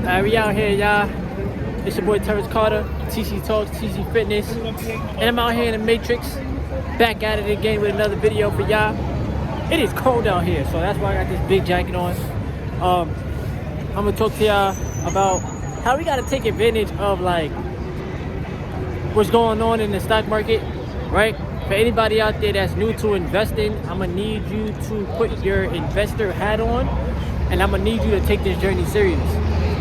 We out here, y'all. It's your boy Terrence Carter, TC Talks, TC Fitness, and I'm out here in the Matrix, back at it again with another video for y'all. It is cold out here, so that's why I got this big jacket on. I'm gonna talk to y'all about how we gotta take advantage of like what's going on in the stock market, right? For anybody out there that's new to investing, I'm gonna need you to put your investor hat on, and I'm gonna need you to take this journey serious.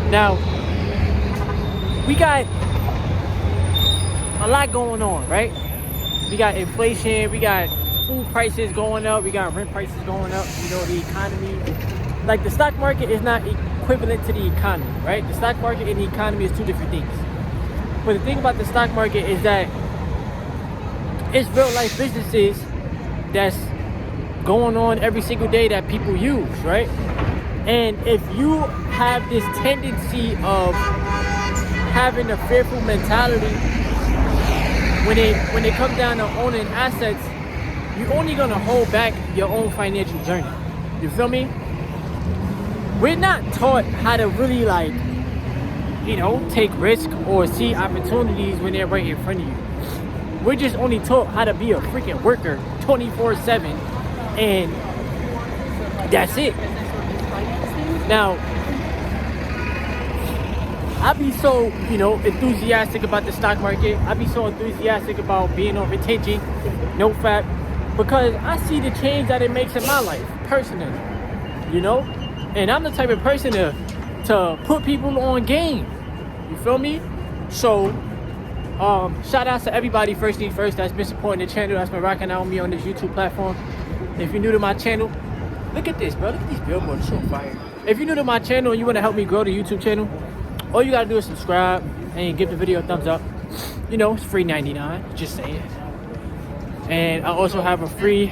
Now, we got a lot going on, right? We got inflation, we got food prices going up, we got rent prices going up, you know, the economy. Like, the stock market is not equivalent to the economy, right? The stock market and the economy is two different things. But the thing about the stock market is that it's real life businesses that's going on every single day that people use, right? And if you have this tendency of having a fearful mentality when it comes down to owning assets, you're only gonna hold back your own financial journey. You feel me? We're not taught how to really, like, you know, take risk or see opportunities when they're right in front of you. We're just only taught how to be a freaking worker 24/7, and that's it. Now, I be so, you know, enthusiastic about the stock market. I be so enthusiastic about being on retention, no fap, because I see the change that it makes in my life, personally, you know? And I'm the type of person to put people on game, you feel me? So, shout out to everybody, first things first, that's been supporting the channel, that's been rocking out with me on this YouTube platform. If you're new to my channel, look at this, bro. Look at these billboards, so fire. If you're new to my channel and you want to help me grow the YouTube channel, all you gotta do is subscribe and give the video a thumbs up. You know, it's free 99, just saying. And I also have a free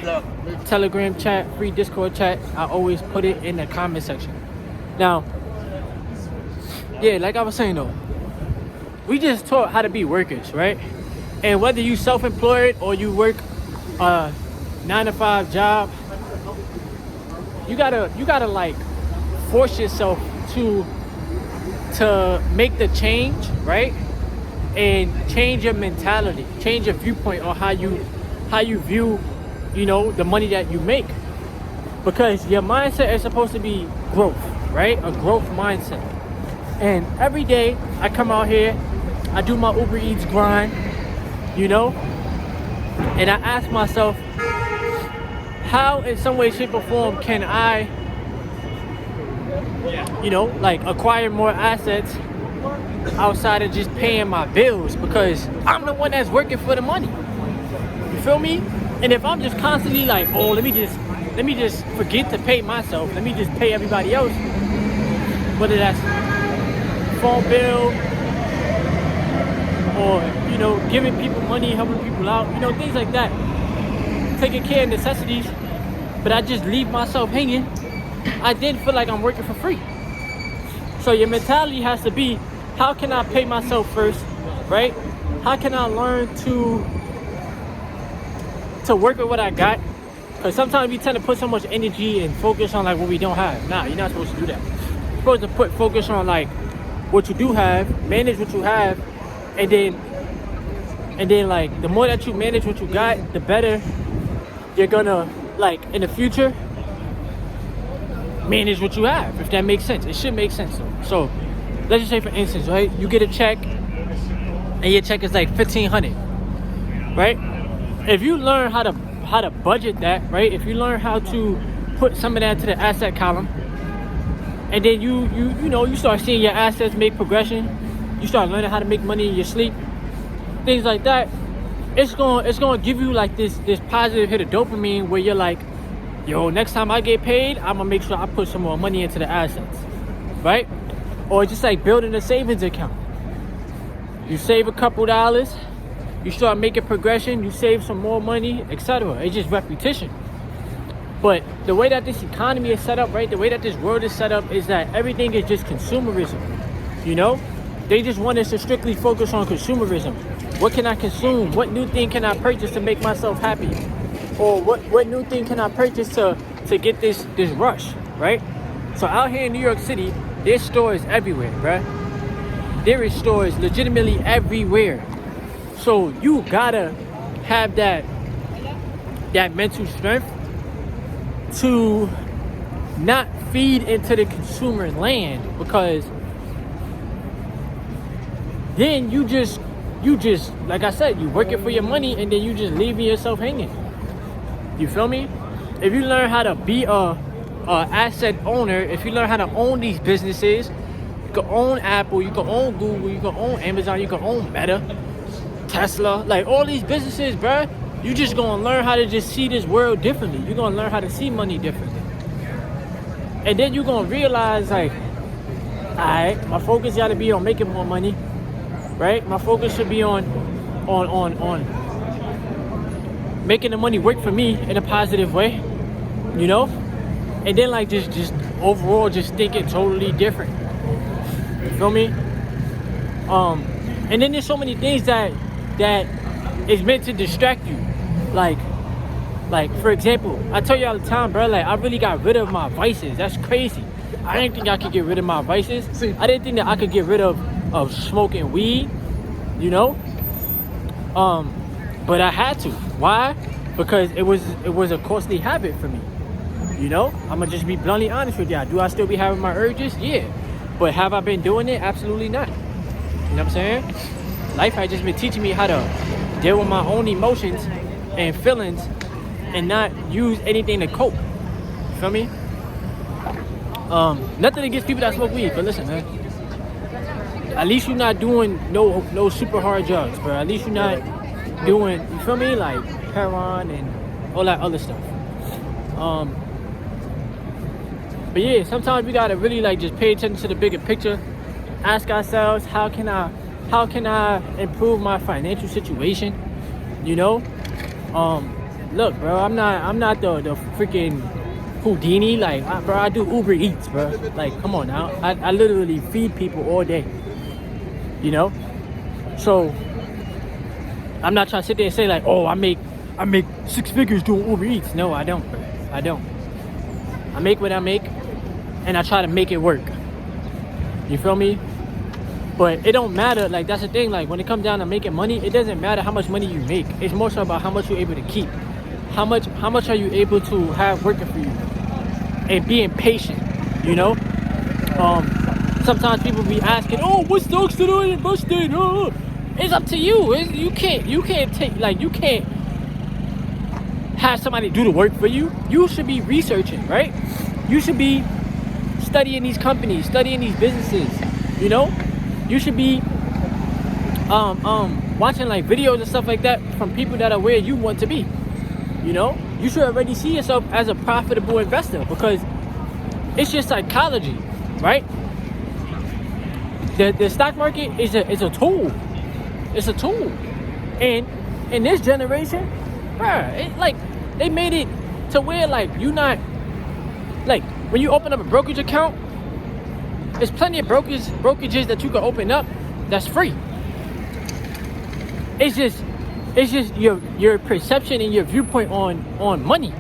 Telegram chat, free Discord chat. I always put it in the comment section. Now, yeah, like I was saying though, we just taught how to be workers, right? And whether you self-employed or you work a 9-to-5 job, you gotta like force yourself to make the change, right? And change your mentality, change your viewpoint on how you view, you know, the money that you make. Because your mindset is supposed to be growth, right? A growth mindset. And every day I come out here, I do my Uber Eats grind, you know, and I ask myself, how in some way, shape, or form can I, you know, like acquire more assets outside of just paying my bills, because I'm the one that's working for the money. You feel me? And if I'm just constantly like, oh, let me just forget to pay myself, let me just pay everybody else, whether that's phone bill or, you know, giving people money, helping people out, you know, things like that, taking care of necessities, but I just leave myself hanging, I then feel like I'm working for free. So your mentality has to be, how can I pay myself first, right? How can I learn to work with what I got? Because sometimes we tend to put so much energy and focus on like what we don't have. Nah, you're not supposed to do that. You're supposed to put focus on like what you do have, manage what you have, and then like the more that you manage what you got, the better you're gonna, like, in the future, manage what you have, if that makes sense. It should make sense though. So let's just say, for instance, right, you get a check and your check is like $1,500, right? If you learn how to budget that, right, if you learn how to put some of that to the asset column, and then you know, you start seeing your assets make progression, you start learning how to make money in your sleep, things like that, it's gonna give you like this positive hit of dopamine where you're like, yo, next time I get paid, I'm gonna make sure I put some more money into the assets, right? Or just like building a savings account. You save a couple dollars, you start making progression, you save some more money, etc. It's just repetition. But the way that this economy is set up, right, the way that this world is set up is that everything is just consumerism, you know? They just want us to strictly focus on consumerism. What can I consume? What new thing can I purchase to make myself happy? Or what new thing can I purchase to get this rush, right? So out here in New York City, There's stores everywhere, bruh. There is stores legitimately everywhere. So you gotta have that mental strength to not feed into the consumer land, because then you just like I said, you working for your money and then you just leaving yourself hanging. You feel me? If you learn how to be a asset owner, if you learn how to own these businesses, you can own Apple, you can own Google, you can own Amazon, you can own Meta, Tesla, like all these businesses, bruh. You just gonna learn how to just see this world differently. You're gonna learn how to see money differently. And then you're gonna realize, like, alright, my focus gotta be on making more money, right? My focus should be on making the money work for me in a positive way, you know? And then like just overall just thinking totally different. You feel me? And then there's so many things that is meant to distract you. Like for example, I tell you all the time, bro, like I really got rid of my vices. That's crazy. I didn't think I could get rid of my vices. I didn't think that I could get rid of smoking weed, you know? But I had to. Why? Because it was a costly habit for me. You know? I'ma just be bluntly honest with y'all. Do I still be having my urges? Yeah. But have I been doing it? Absolutely not. You know what I'm saying? Life has just been teaching me how to deal with my own emotions and feelings and not use anything to cope. You feel me? Nothing against people that smoke weed, but listen, man. At least you're not doing no super hard drugs, bro. At least you're not doing, you feel me, like heroin and all that other stuff. But yeah, sometimes we gotta really like just pay attention to the bigger picture. Ask ourselves, how can I improve my financial situation? You know, look, bro, I'm not the freaking Houdini. Like, bro, I do Uber Eats, bro. Like, come on now, I literally feed people all day. You know, so I'm not trying to sit there and say like, oh, I make 6 figures doing Uber Eats. No, I don't, bro. I don't. I make what I make, and I try to make it work. You feel me? But it don't matter. Like, that's the thing. Like, when it comes down to making money, it doesn't matter how much money you make. It's more so about how much you're able to keep. How much are you able to have working for you, and being patient. You know. Sometimes people be asking, oh, what stocks did I invest in? It's up to you. You can't have somebody do the work for you. You should be researching, right? You should be studying these companies, studying these businesses, you know? You should be watching like videos and stuff like that from people that are where you want to be, you know? You should already see yourself as a profitable investor, because it's your psychology, right? The stock market is a tool. It's a tool. And in this generation, bruh, like they made it to where like you not like when you open up a brokerage account, there's plenty of brokerages that you can open up that's free. It's just your perception and your viewpoint on money.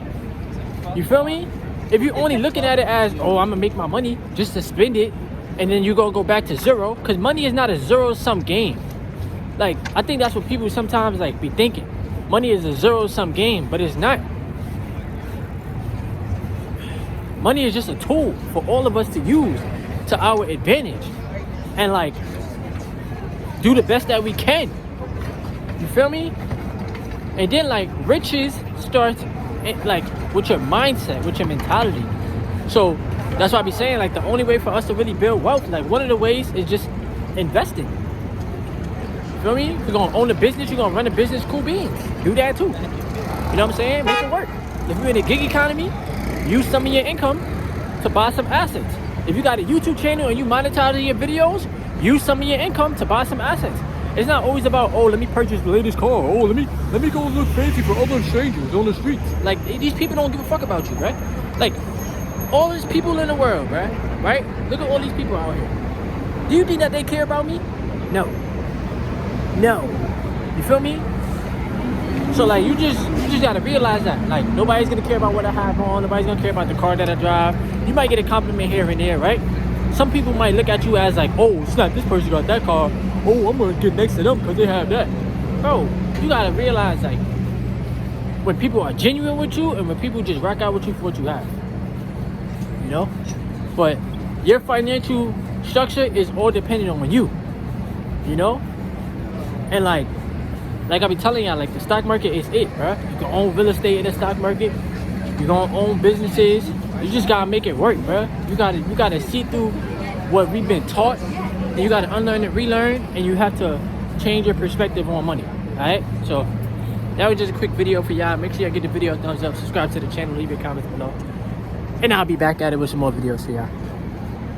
You feel me? If you're only looking at it as, oh, I'm gonna make my money just to spend it, and then you're gonna go back to zero, because money is not a zero-sum game. Like, I think that's what people sometimes like be thinking. Money is a zero-sum game, but it's not. Money is just a tool for all of us to use to our advantage, and like do the best that we can. You feel me? And then like riches starts like with your mindset, with your mentality. So that's why I be saying like the only way for us to really build wealth, like one of the ways is just investing. You feel me? If you're gonna own a business, you're gonna run a business, cool beans. Do that too. You know what I'm saying? Make it work. If you're in a gig economy, use some of your income to buy some assets. If you got a YouTube channel and you monetize your videos, use some of your income to buy some assets. It's not always about, oh, let me purchase the latest car. Oh, let me go look fancy for other strangers on the streets. Like, these people don't give a fuck about you, right? Like, all these people in the world, right? Look at all these people out here. Do you think that they care about me? No. You feel me? So like you just gotta realize that like nobody's gonna care about what I have on. Nobody's gonna care about the car that I drive. You might get a compliment here and there, right? some people might look at you as like, oh snap, this person got that car, oh I'm gonna get next to them because they have that. Bro, you gotta realize like when people are genuine with you and when people just rock out with you for what you have, you know. But your financial structure is all dependent on you, you know. And like I be telling y'all, like the stock market is it, bro. You can own real estate in the stock market. You gonna own businesses. You just gotta make it work, bro. You gotta see through what we've been taught, and you gotta unlearn and relearn, and you have to change your perspective on money. All right. So that was just a quick video for y'all. Make sure y'all give the video a thumbs up, subscribe to the channel, leave your comments below, and I'll be back at it with some more videos for y'all.